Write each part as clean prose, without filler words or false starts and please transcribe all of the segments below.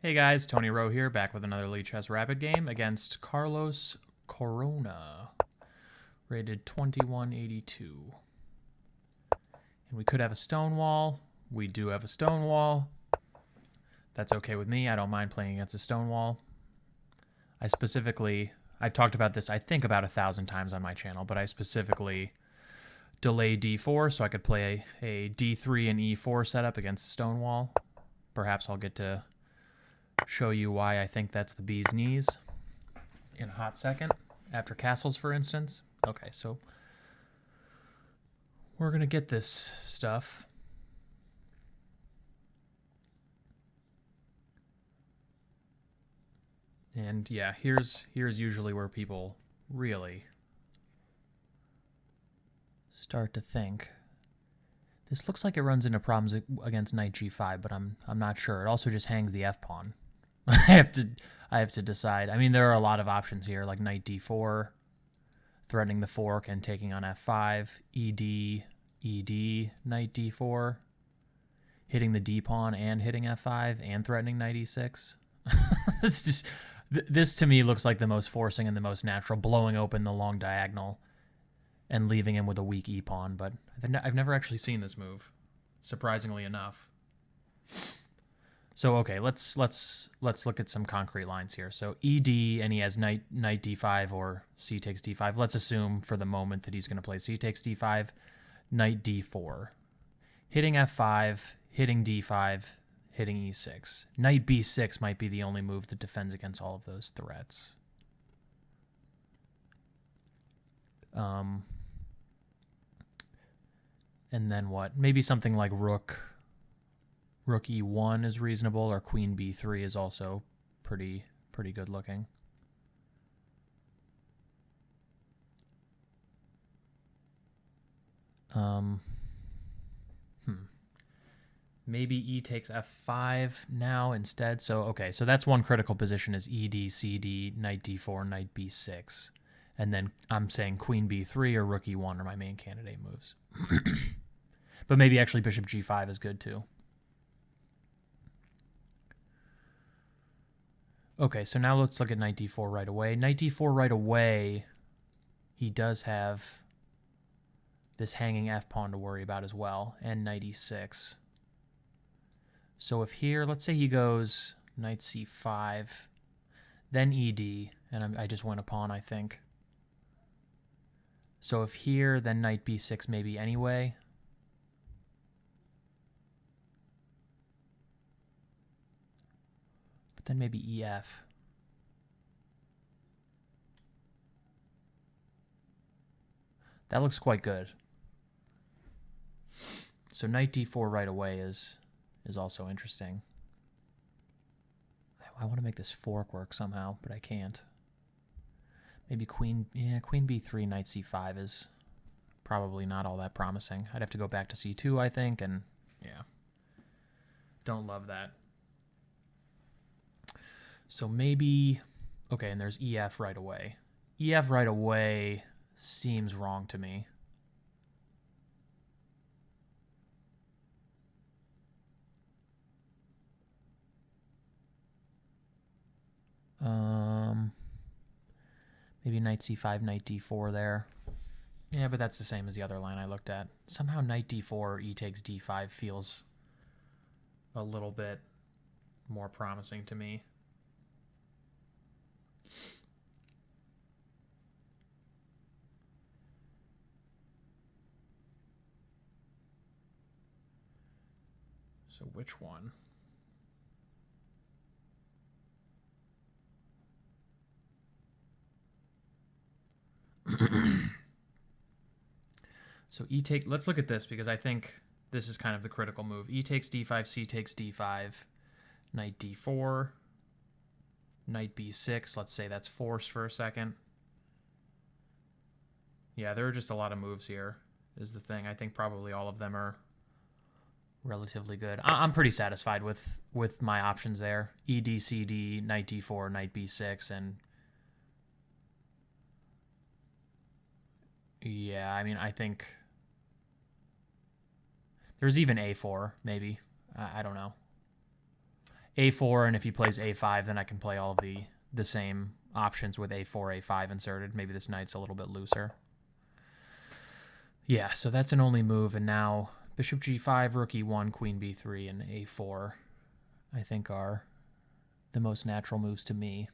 Hey guys, Tony Rowe here, back with another Lichess Rapid game against Carlos Corona, rated 2182. And we could have a Stonewall. We do have a Stonewall. That's okay with me. I don't mind playing against a Stonewall. I've talked about this, I think, about 1,000 times on my channel, but I specifically delay d4 so I could play a d3 and e4 setup against Stonewall. Perhaps I'll get to show you why I think that's the bee's knees in a hot second, after castles, for instance. Okay, so we're going to get this stuff. And yeah, here's usually where people really start to think. This looks like it runs into problems against knight g5, but I'm not sure. It also just hangs the f-pawn. I have to decide. I mean, there are a lot of options here, like knight d4, threatening the fork and taking on f5, ed, ed, knight d4, hitting the d-pawn and hitting f5, and threatening knight e6. This to me looks like the most forcing and the most natural, blowing open the long diagonal and leaving him with a weak e-pawn, but I've never actually seen this move, surprisingly enough. So okay, let's look at some concrete lines here. So ed, and he has knight d5 or c takes d5. Let's assume for the moment that he's going to play c takes d5, knight d4, hitting f5, hitting d5, hitting e6. Knight b6 might be the only move that defends against all of those threats. And then what? Maybe something like rook e1 is reasonable, or queen b3 is also pretty good looking. Maybe e takes f5 now instead. So okay, so that's one critical position, is ed, cd, knight d4, knight b6. And then I'm saying queen b3 or rook e1 are my main candidate moves. But maybe actually bishop g5 is good too. Okay, so now let's look at knight d4 right away. Knight d4 right away, he does have this hanging f-pawn to worry about as well, and knight e6. So if here, let's say he goes knight c5, then ed, and I just went a pawn, I think. So if here, then knight b6 maybe anyway. But then maybe ef. That looks quite good. So knight d4 right away is also interesting. I want to make this fork work somehow, but I can't. Maybe queen b3, knight c5 is probably not all that promising. I'd have to go back to c2, I think, and yeah. Don't love that. So maybe, okay, and there's ef right away. Ef right away seems wrong to me. Maybe knight c5, knight d4 there. Yeah, but that's the same as the other line I looked at. Somehow knight d4, e takes d5 feels a little bit more promising to me. So which one? So let's look at this, because I think this is kind of the critical move. E takes d5, c takes d5, knight d4, knight b6. Let's say that's forced for a second. Yeah, there are just a lot of moves here, is the thing. I think probably all of them are relatively good. I'm pretty satisfied with my options there. Ed, cd, knight d4, knight b6, and yeah, I mean, I think there's even a4, maybe. I don't know. a4, and if he plays a5, then I can play all of the same options with a4, a5 inserted. Maybe this knight's a little bit looser. Yeah, so that's an only move, and now bishop g5, rook e1, queen b3, and a4, I think are the most natural moves to me.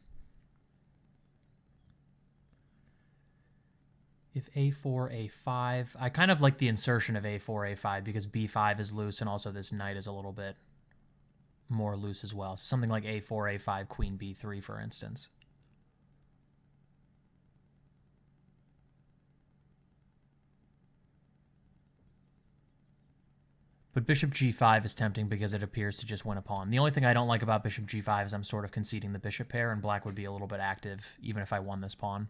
If a4, a5, I kind of like the insertion of a4, a5 because b5 is loose, and also this knight is a little bit more loose as well. So something like a4, a5, queen b3, for instance. But bishop g5 is tempting because it appears to just win a pawn. The only thing I don't like about bishop g5 is I'm sort of conceding the bishop pair, and black would be a little bit active even if I won this pawn.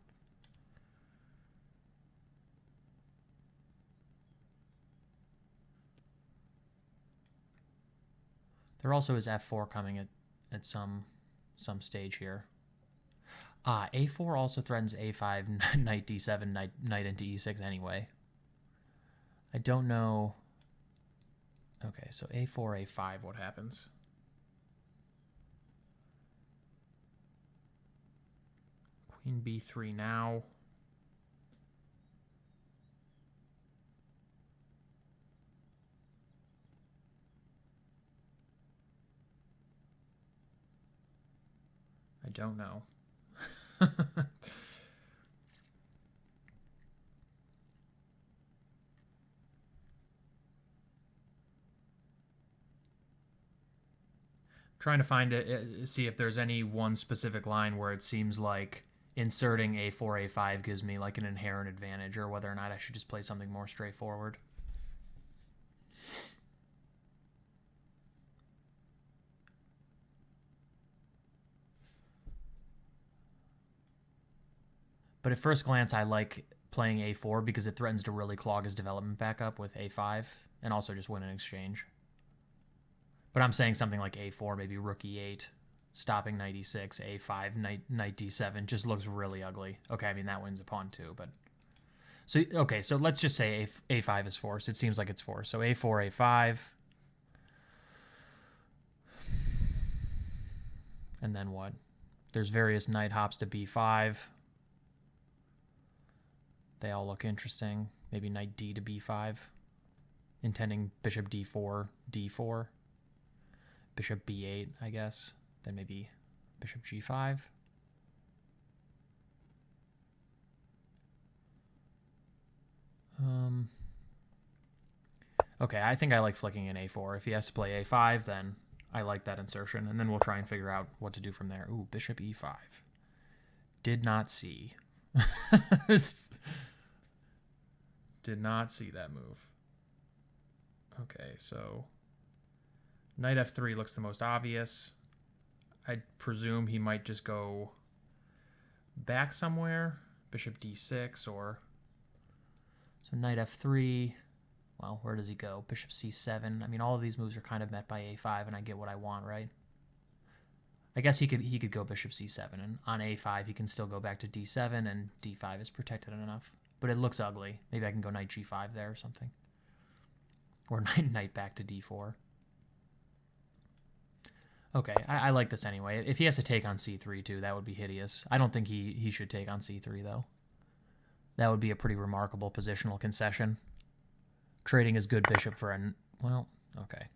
There also is f4 coming at some stage here. A4 also threatens a5, knight d7, knight into e6 anyway. I don't know. Okay, so a4, a5, what happens? Queen b3 now. I don't know. Trying to find it, see if there's any one specific line where it seems like inserting a4, a5 gives me like an inherent advantage, or whether or not I should just play something more straightforward. But at first glance, I like playing a4 because it threatens to really clog his development back up with a5 and also just win an exchange. But I'm saying something like a4, maybe rook e8, stopping knight e6, a5, knight d7 just looks really ugly. Okay, I mean, that wins a pawn too, but... So, okay, so let's just say a5 is forced. It seems like it's forced. So a4, a5. And then what? There's various knight hops to b5. They all look interesting. Maybe knight d to b5. Intending bishop d4, d4. Bishop b8, I guess. Then maybe bishop g5. Okay, I think I like flicking in a4. If he has to play a5, then I like that insertion. And then we'll try and figure out what to do from there. Ooh, bishop e5. Did not see. Did not see that move. Okay, so... Knight f3 looks the most obvious. I presume he might just go back somewhere. Bishop d6 or... So knight f3. Well, where does he go? Bishop c7. I mean, all of these moves are kind of met by a5, and I get what I want, right? I guess he could go bishop c7, and on a5 he can still go back to d7, and d5 is protected enough. But it looks ugly. Maybe I can go knight g5 there or something. Or knight back to d4. Okay, I like this anyway. If he has to take on c3 too, that would be hideous. I don't think he should take on c3 though. That would be a pretty remarkable positional concession. Trading his good bishop for a... Well, okay.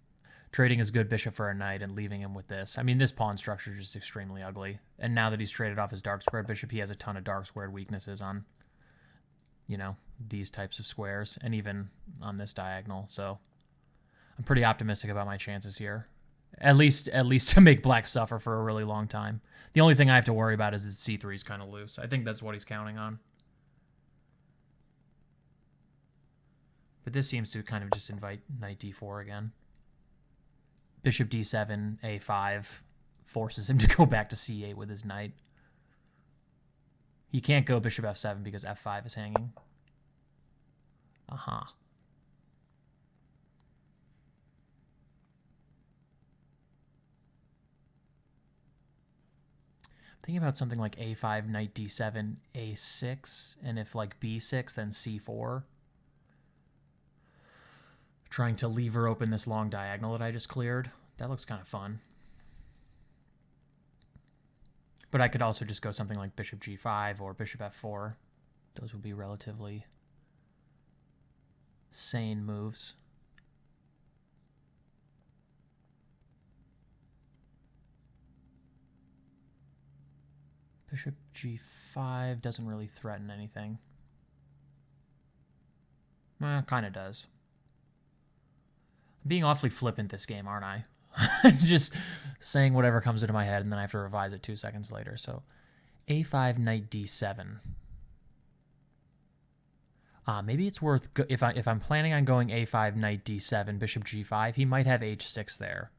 Trading his good bishop for a knight and leaving him with this. I mean, this pawn structure is just extremely ugly. And now that he's traded off his dark squared bishop, he has a ton of dark squared weaknesses on, you know, these types of squares. And even on this diagonal. So I'm pretty optimistic about my chances here. At least to make black suffer for a really long time. The only thing I have to worry about is that c3 is kind of loose. I think that's what he's counting on. But this seems to kind of just invite knight d4 again. Bishop d7, a5 forces him to go back to c8 with his knight. He can't go bishop f7 because f5 is hanging. Aha. Thinking about something like a5, knight d7, a6, and if like b6, then c4. Trying to lever open this long diagonal that I just cleared. That looks kind of fun. But I could also just go something like bishop g5 or bishop f4. Those would be relatively sane moves. Bishop g5 doesn't really threaten anything. Kind of does. I'm being awfully flippant this game, aren't I? Just saying whatever comes into my head, and then I have to revise it 2 seconds later. So a5, knight d7. Maybe it's worth, if I'm planning on going a5, knight d7, bishop g5, he might have h6 there.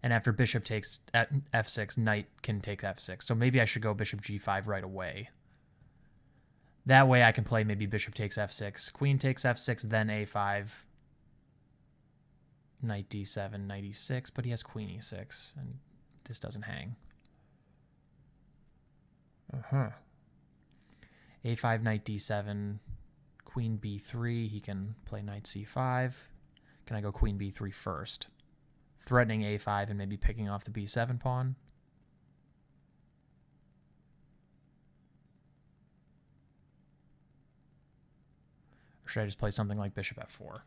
And after bishop takes f6, knight can take f6. So maybe I should go bishop g5 right away. That way I can play maybe bishop takes f6, queen takes f6, then a5, knight d7, knight e6, but he has queen e6, and this doesn't hang. A5, knight d7, queen b3, he can play knight c5. Can I go queen b3 first? Threatening a5 and maybe picking off the b7 pawn. Or should I just play something like bishop f4?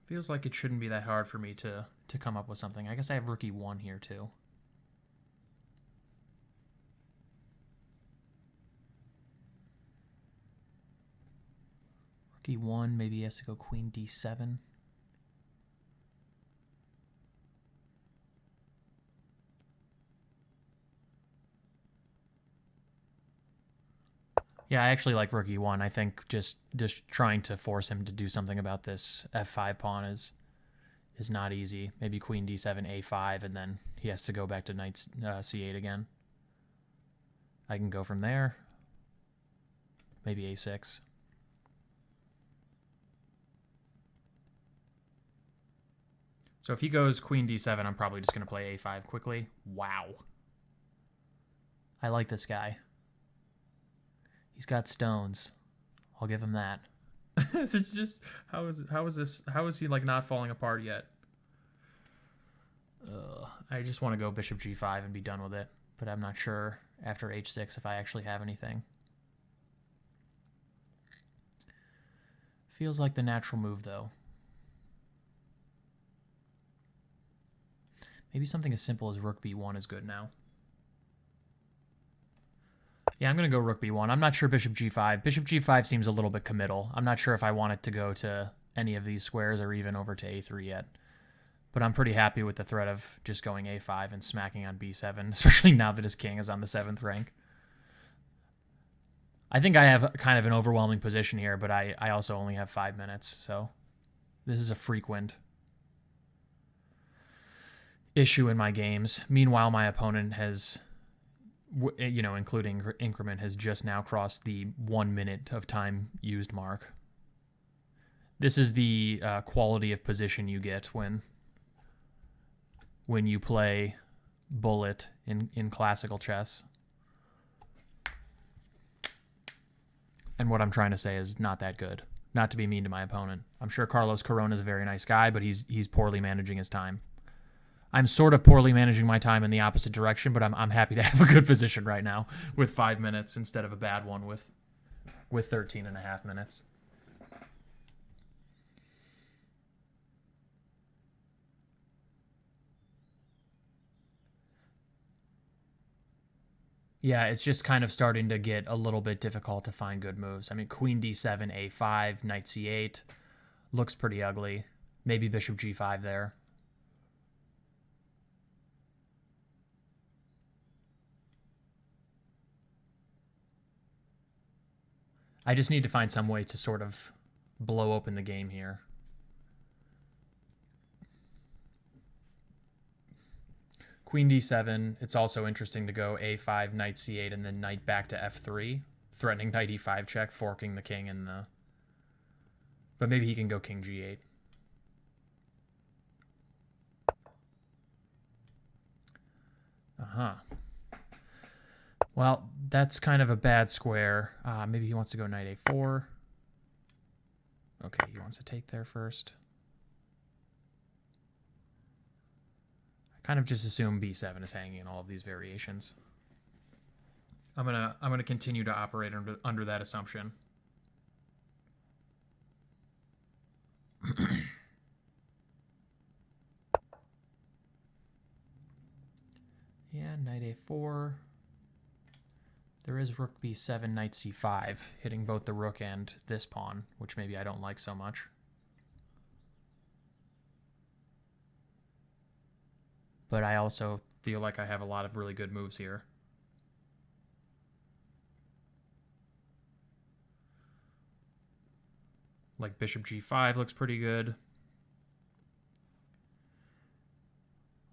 Feels like it shouldn't be that hard for me to come up with something. I guess I have rook e1 here too. Rook e1, maybe he has to go queen d7. Yeah, I actually like rook e1. I think just trying to force him to do something about this f5 pawn is not easy. Maybe queen d7, a5, and then he has to go back to knight c8 again. I can go from there. Maybe a6. So if he goes queen d7, I'm probably just going to play a5 quickly. Wow. I like this guy. He's got stones. I'll give him that. It's just how is he like not falling apart yet? I just want to go bishop g5 and be done with it, but I'm not sure after h6 if I actually have anything. Feels like the natural move though. Maybe something as simple as rook b1 is good now. Yeah, I'm going to go rook b1. I'm not sure bishop g5. Bishop g5 seems a little bit committal. I'm not sure if I want it to go to any of these squares or even over to a3 yet. But I'm pretty happy with the threat of just going a5 and smacking on b7, especially now that his king is on the 7th rank. I think I have kind of an overwhelming position here, but I also only have 5 minutes, so this is a frequent issue in my games. Meanwhile, my opponent has, you know, including increment, has just now crossed the 1 minute of time used mark. This is the quality of position you get when you play bullet in classical chess. And what I'm trying to say is not that good. Not to be mean to my opponent. I'm sure Carlos Corona is a very nice guy, but he's poorly managing his time. I'm sort of poorly managing my time in the opposite direction, but I'm happy to have a good position right now with 5 minutes instead of a bad one with 13 and a half minutes. Yeah, it's just kind of starting to get a little bit difficult to find good moves. I mean, queen d7, a5, knight c8 looks pretty ugly. Maybe bishop g5 there. I just need to find some way to sort of blow open the game here. Queen d7, it's also interesting to go a5, knight c8, and then knight back to f3, threatening knight e5 check, forking the king in the... But maybe he can go king g8. Well, That's kind of a bad square. Maybe he wants to go knight a4. Okay, he wants to take there first. I kind of just assume b7 is hanging in all of these variations. I'm gonna continue to operate under that assumption. Yeah, knight a4. There is rook b7, knight c5, hitting both the rook and this pawn, which maybe I don't like so much. But I also feel like I have a lot of really good moves here. Like bishop g5 looks pretty good.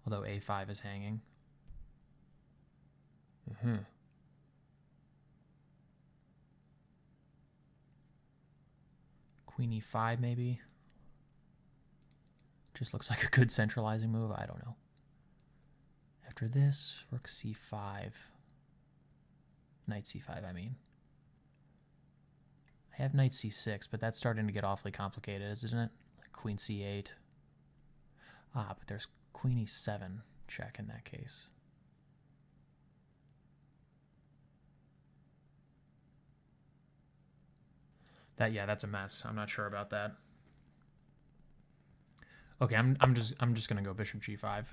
Although a5 is hanging. Queen e5 maybe. Just looks like a good centralizing move. I don't know. After this, rook c5. Knight c5, I mean. I have knight c6, but that's starting to get awfully complicated, isn't it? Like queen c8. Ah, but there's queen e7 check in that case. That's a mess. I'm not sure about that. Okay, I'm just gonna go bishop g5.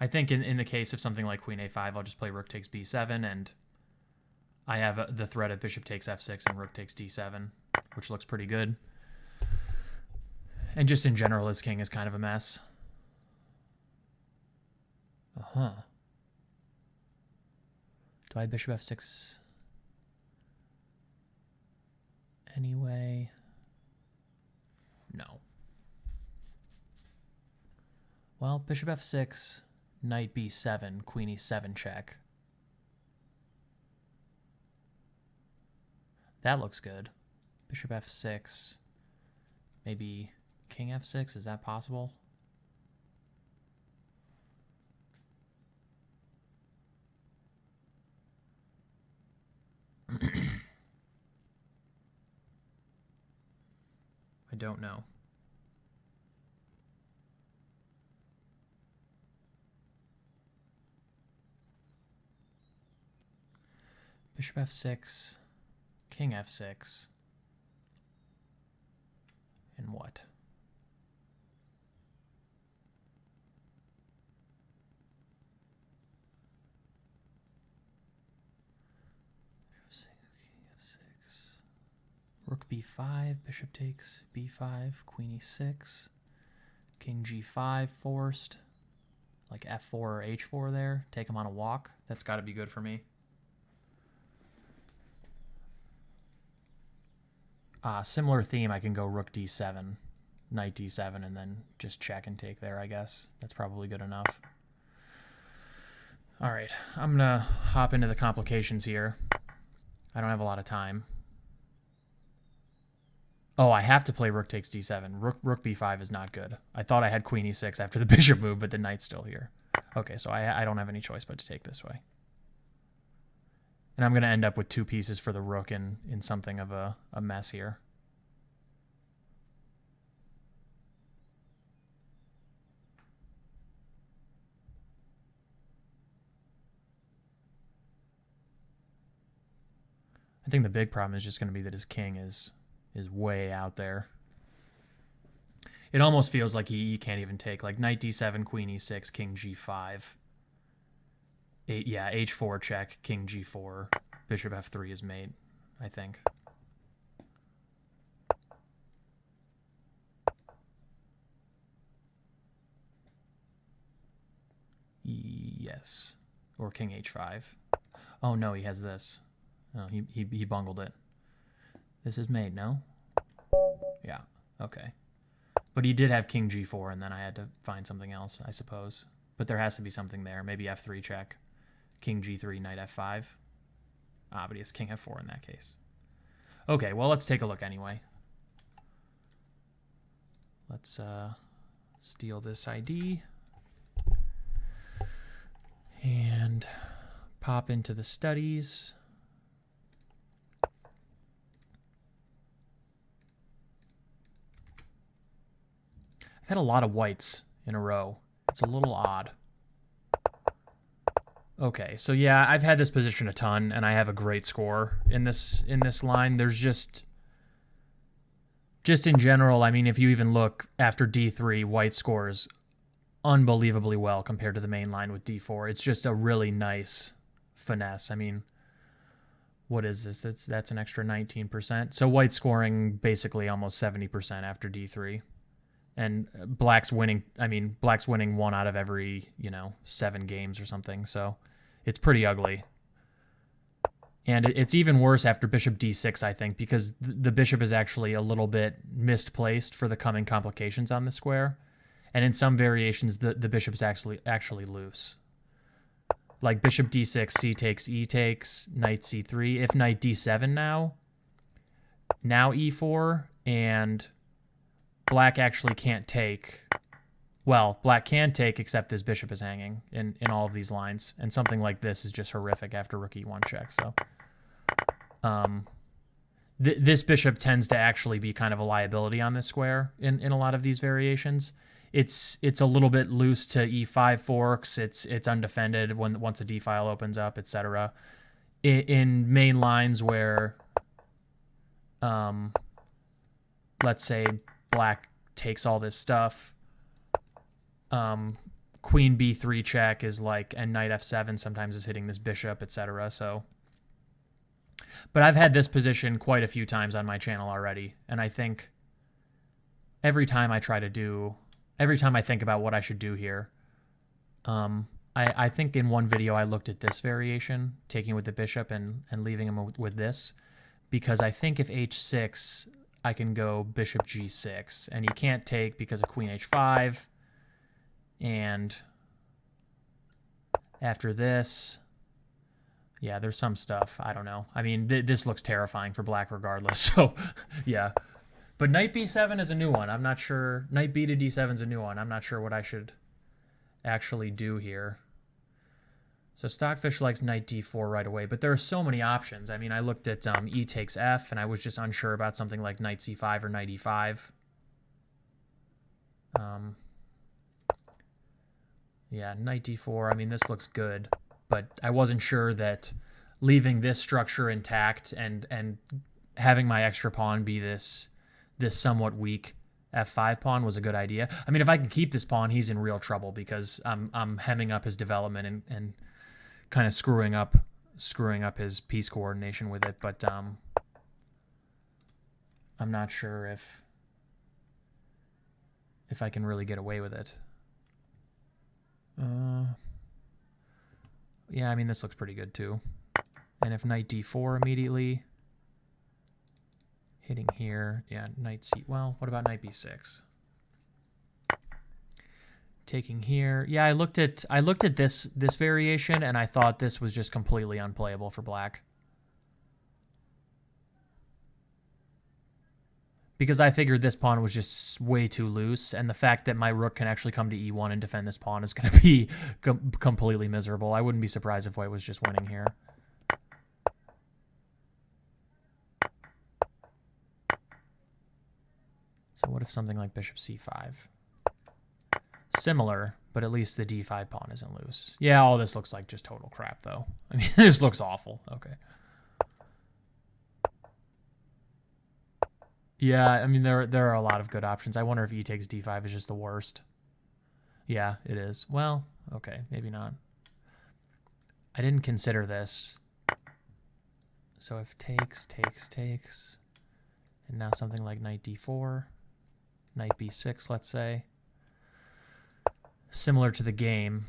I think in the case of something like queen a5, I'll just play rook takes b7, and I have the threat of bishop takes f6 and rook takes d7, which looks pretty good. And just in general, his king is kind of a mess. Do I bishop f6 anyway? No. Well, bishop f6, knight b7, queen e7 check. That looks good. Bishop f6, maybe king f6, is that possible? I don't know. Bishop f6, king f6, and what? Rook b5, bishop takes b5, queen e6, king g5 forced, like f4 or h4 there. Take him on a walk. That's got to be good for me. Similar theme, I can go rook d7, knight d7, and then just check and take there, I guess. That's probably good enough. All right, I'm going to hop into the complications here. I don't have a lot of time. Oh, I have to play rook takes d7. Rook b5 is not good. I thought I had queen e6 after the bishop move, but the knight's still here. Okay, so I don't have any choice but to take this way. And I'm going to end up with two pieces for the rook in something of a mess here. I think the big problem is just going to be that his king is way out there. It almost feels like he can't even take, like knight d7, queen e6, king g5. Yeah, h4 check, king g4, bishop f3 is mate, I think. Yes. Or king h5. Oh no, he has this. Oh, he bungled it. This is mate, no? Yeah, okay. But he did have king g4, and then I had to find something else, I suppose. But there has to be something there. Maybe f3 check, king g3, knight f5. But he has king f4 in that case. Okay, well, let's take a look anyway. Let's steal this ID and pop into the studies. I've had a lot of whites in a row. It's a little odd. Okay, so yeah, I've had this position a ton, and I have a great score in this line. There's just in general, I mean, if you even look after D3, white scores unbelievably well compared to the main line with D4. It's just a really nice finesse. I mean, what is this? That's an extra 19%. So white scoring basically almost 70% after D3. And black's winning, I mean, black's winning 1 out of every, 7 games or something. So it's pretty ugly. And it's even worse after bishop d6, I think, because the bishop is actually a little bit misplaced for the coming complications on the square. And in some variations, the bishop is actually loose. Like bishop d6, c takes, e takes, knight c3. If knight d7 now e4, and black actually can't take. Well, black can take, except this bishop is hanging in all of these lines. And something like this is just horrific after rook e1 check. So this bishop tends to actually be kind of a liability on this square in a lot of these variations. It's a little bit loose to e5 forks. It's undefended once a d file opens up, etc. In main lines where, let's say black takes all this stuff, queen b3 check is like, and knight f7 sometimes is hitting this bishop, etc. So, but I've had this position quite a few times on my channel already, and I think every time I think about what I should do here, I think in one video I looked at this variation, taking with the bishop and leaving him with this, because I think if h6, I can go bishop g6, and he can't take because of queen h5, and after this, yeah, there's some stuff. I don't know. I mean, this looks terrifying for black regardless, so yeah. But knight b7 is a new one. I'm not sure. Knight b to d7 is a new one. I'm not sure what I should actually do here. So Stockfish likes knight d4 right away, but there are so many options. I mean, I looked at e takes f, and I was just unsure about something like knight c5 or knight e5. Yeah, knight d4, I mean, this looks good, but I wasn't sure that leaving this structure intact and having my extra pawn be this somewhat weak f5 pawn was a good idea. I mean, if I can keep this pawn, he's in real trouble because I'm hemming up his development and kind of screwing up his piece coordination with it. But I'm not sure if I can really get away with it. Yeah, I mean, this looks pretty good too. And if knight d4 immediately, hitting here, yeah, knight c. Well, what about knight b6? Taking here, yeah. I looked at this variation, and I thought this was just completely unplayable for black, because I figured this pawn was just way too loose, and the fact that my rook can actually come to e1 and defend this pawn is going to be completely miserable. I wouldn't be surprised if white was just winning here. So what if something like bishop c5? Similar, but at least the d5 pawn isn't loose. Yeah, all this looks like just total crap, though. I mean, this looks awful. Okay. Yeah, I mean, there are a lot of good options. I wonder if e takes d5 is just the worst. Yeah, it is. Well, okay, maybe not. I didn't consider this. So if takes, and now something like knight d4, knight b6, let's say. Similar to the game.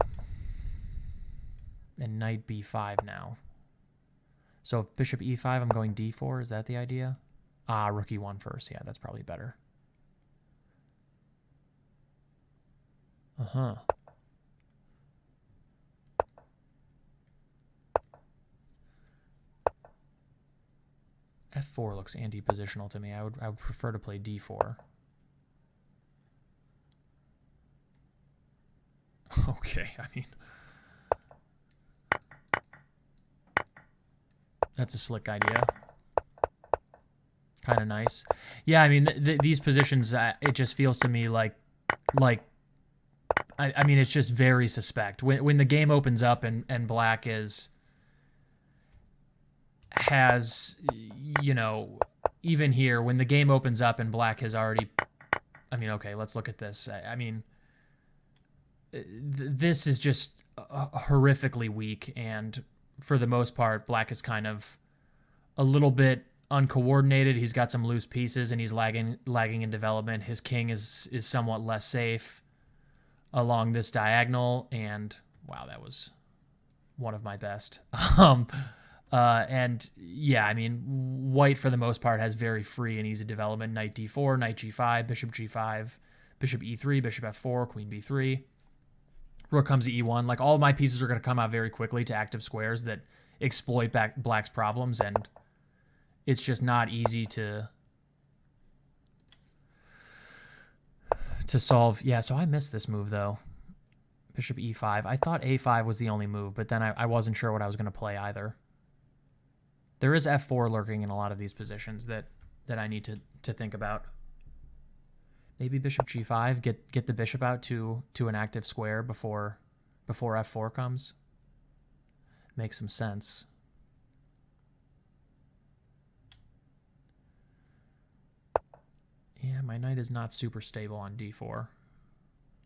And knight b5 now. So if bishop e5, I'm going d4. Is that the idea? Ah, rook e1 first. Yeah, that's probably better. Uh-huh. F4 looks anti-positional to me. I would prefer to play D4. Okay, I mean, that's a slick idea. Kind of nice. Yeah, I mean, these positions, it just feels to me like I mean, it's just very suspect. When the game opens up and black has, you know, even here, when the game opens up and black has already, I mean, okay, let's look at this. I mean, this is just horrifically weak, and for the most part, black is kind of a little bit uncoordinated. He's got some loose pieces, and he's lagging in development. His king is somewhat less safe along this diagonal, and wow, that was one of my best. And yeah, I mean, white for the most part has very free and easy development. Knight d4, knight g5, bishop g5, bishop e3, bishop f4, queen b3. Rook comes to e1. Like, all of my pieces are going to come out very quickly to active squares that exploit black's problems, and it's just not easy to solve. Yeah, so I missed this move, though. Bishop e5. I thought a5 was the only move, but then I wasn't sure what I was going to play either. There is f4 lurking in a lot of these positions that I need to think about. Maybe bishop g5, get the bishop out to an active square before f4 comes. Makes some sense. Yeah, my knight is not super stable on d4.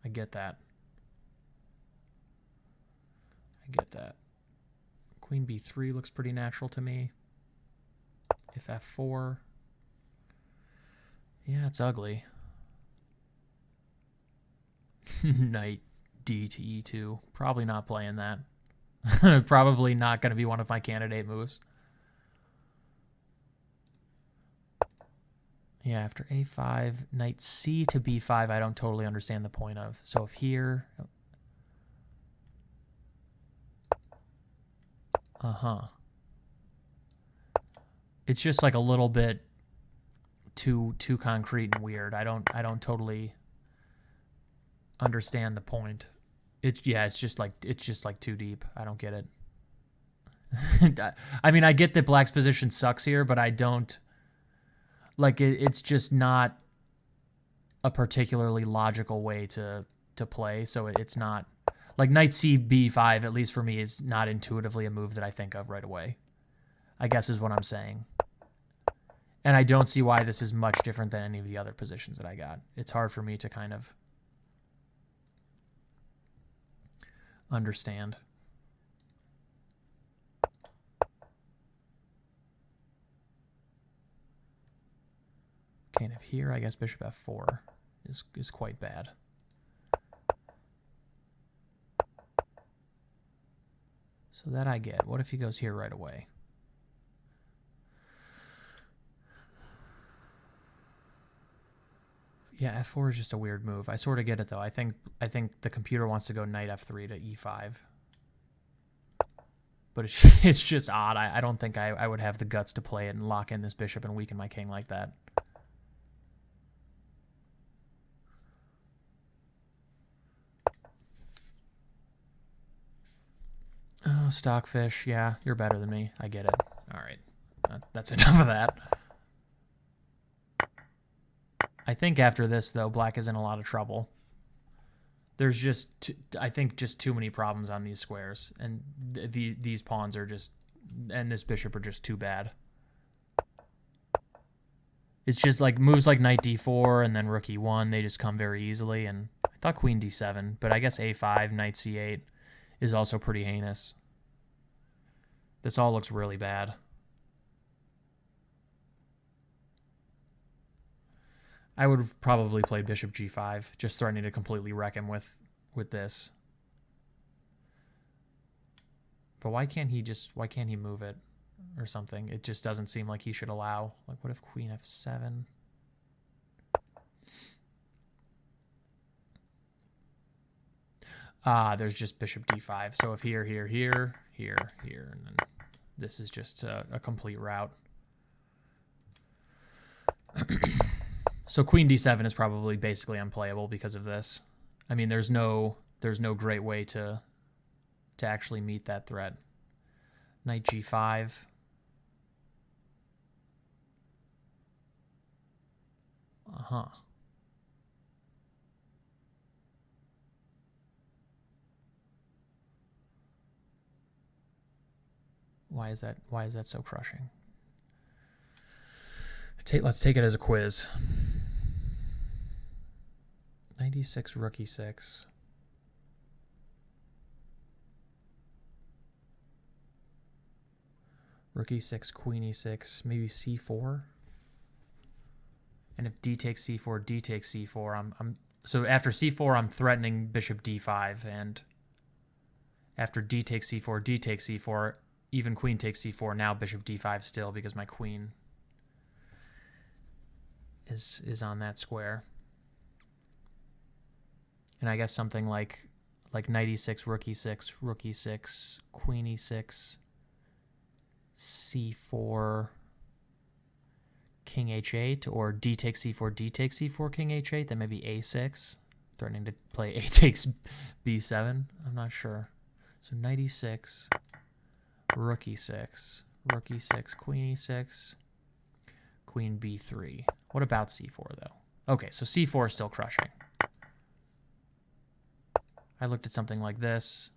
I get that. Queen b3 looks pretty natural to me. If f4... yeah, it's ugly. Knight d to e2. Probably not playing that. Probably not going to be one of my candidate moves. Yeah, after a5, knight c to b5, I don't totally understand the point of. So if here... It's just like a little bit too concrete and weird. I don't totally understand the point. It's just like too deep. I don't get it. I mean, I get that black's position sucks here, but I don't like it. It's just not a particularly logical way to play. So it's not like knight c b5, at least for me, is not intuitively a move that I think of right away, I guess is what I'm saying. And I don't see why this is much different than any of the other positions that I got. It's hard for me to kind of understand. Okay, and if here, I guess bishop f4 is quite bad. So that I get. What if he goes here right away? Yeah, f4 is just a weird move. I sort of get it, though. I think the computer wants to go knight f3 to e5. But it's just odd. I don't think I would have the guts to play it and lock in this bishop and weaken my king like that. Oh, Stockfish. Yeah, you're better than me. I get it. All right. That's enough of that. I think after this, though, black is in a lot of trouble. There's just, I think, just too many problems on these squares. And these pawns are just, and this bishop are just too bad. It's just like moves like knight d4 and then rook e1, they just come very easily. And I thought queen d7, but I guess a5, knight c8 is also pretty heinous. This all looks really bad. I would have probably played bishop g5, just threatening to completely wreck him with this. But why can't he move it or something? It just doesn't seem like he should allow. Like, what if queen f7? There's just bishop d5. So if here, and then this is just a complete rout. So queen d7 is probably basically unplayable because of this. I mean, there's no great way to actually meet that threat. Knight g5. Uh-huh. Why is that so crushing? Let's take it as a quiz. Knight e6, rook e6. Rook e6, queen e6, maybe c4. And if d takes c4, d takes c4, so after c4 I'm threatening bishop d5, and after d takes c4, d takes c4, even queen takes c4, now bishop d5 still because my queen is on that square. And I guess something like knight e6, rook e6, queen e6, c4, king h8, or d takes c4, d takes c4, king h8, then maybe a6, threatening to play a takes b7. I'm not sure. So knight e6, rook e6, queen e6, queen b3. What about c4, though? Okay, so c4 is still crushing. I looked at something like this.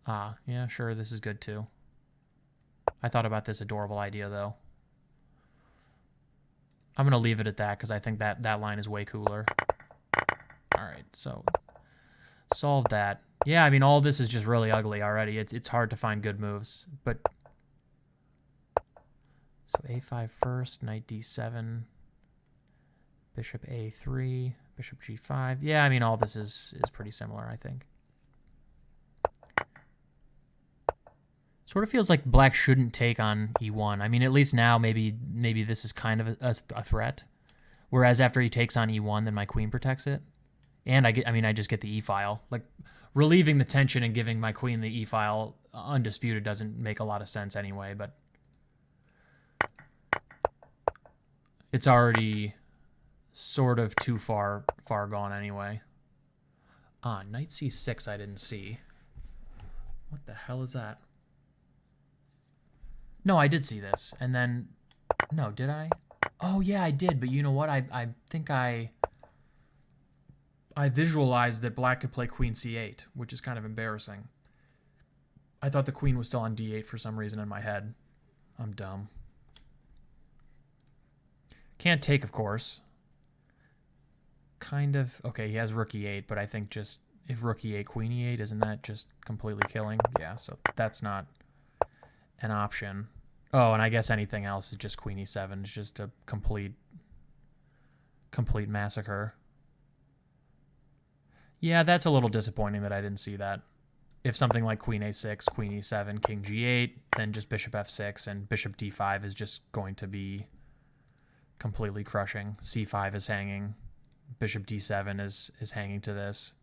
Yeah, sure, this is good too. I thought about this adorable idea, though. I'm going to leave it at that because I think that line is way cooler. All right, so solve that. Yeah, I mean, all this is just really ugly already. It's hard to find good moves, but... So a5 first, knight d7, bishop a3, bishop g5. Yeah, I mean, all this is pretty similar, I think. Sort of feels like black shouldn't take on e1. I mean, at least now maybe this is kind of a threat. Whereas after he takes on e1, then my queen protects it. And I just get the e-file. Like, relieving the tension and giving my queen the e-file undisputed doesn't make a lot of sense anyway, but it's already sort of too far gone anyway. Knight c6 I didn't see. What the hell is that? No, I did see this. And then... No, did I? Oh, yeah, I did. But you know what? I think I visualized that black could play queen c8, which is kind of embarrassing. I thought the queen was still on d8 for some reason in my head. I'm dumb. Can't take, of course. Kind of... Okay, he has rook e8, but I think just... If rook e8, queen e8, isn't that just completely killing? Yeah, so that's not an option. Oh, and I guess anything else is just queen e7. It's just a complete massacre. Yeah, that's a little disappointing that I didn't see that. If something like queen a6, queen e7, king g8, then just bishop f6, and bishop d5 is just going to be completely crushing. c5 is hanging. Bishop d7 is hanging to this.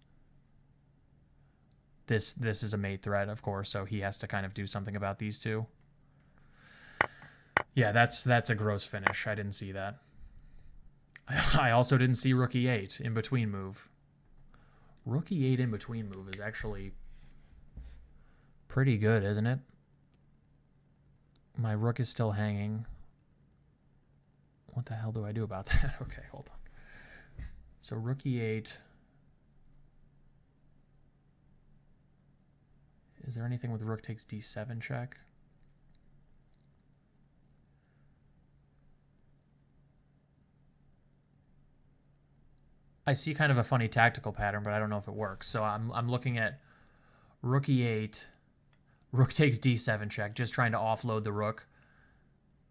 This is a mate threat, of course, so he has to kind of do something about these two. Yeah, that's a gross finish. I didn't see that. I also didn't see rook e8 in between move. Rook e8 in between move is actually pretty good, isn't it? My rook is still hanging. What the hell do I do about that? Okay, hold on. So rook e8. Is there anything with rook takes d7 check? I see kind of a funny tactical pattern, but I don't know if it works. So I'm looking at rook e8, rook takes d7 check, just trying to offload the rook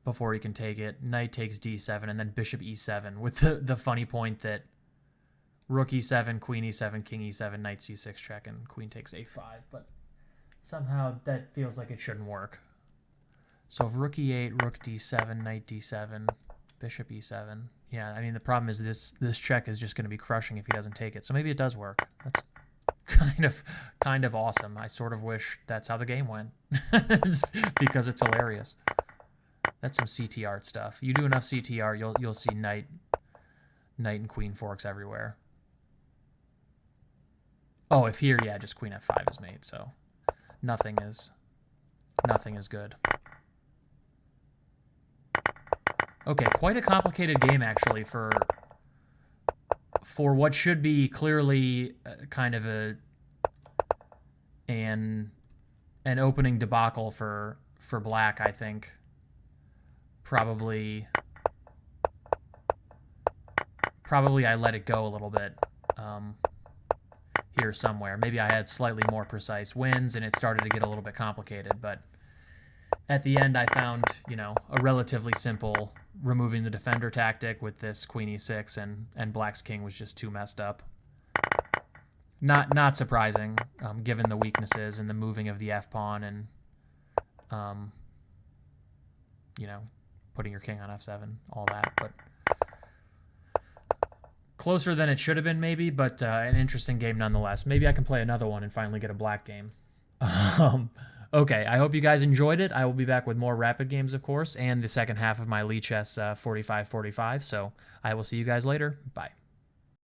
before he can take it. Knight takes d7, and then bishop e7 with the funny point that rook e7, queen e7, king e7, knight c6 check, and queen takes a5. But somehow that feels like it shouldn't work. So if rook e8, rook d7, knight d7, bishop e7. Yeah, I mean, the problem is this check is just going to be crushing if he doesn't take it. So maybe it does work. That's kind of awesome. I sort of wish that's how the game went because it's hilarious. That's some CT art stuff. You do enough CTR, you'll see knight and queen forks everywhere. Oh, if here, yeah, just queen f5 is mate, so nothing is good. Okay, quite a complicated game actually for what should be clearly kind of an opening debacle for black, I think. Probably I let it go a little bit here somewhere. Maybe I had slightly more precise wins and it started to get a little bit complicated, but at the end I found, a relatively simple removing the defender tactic with this queen e6, and black's king was just too messed up. Not surprising, given the weaknesses and the moving of the f-pawn and, putting your king on f7, all that, but closer than it should have been maybe, but an interesting game nonetheless. Maybe I can play another one and finally get a black game. Okay, I hope you guys enjoyed it. I will be back with more rapid games, of course, and the second half of my Lichess 45-45, so I will see you guys later. Bye.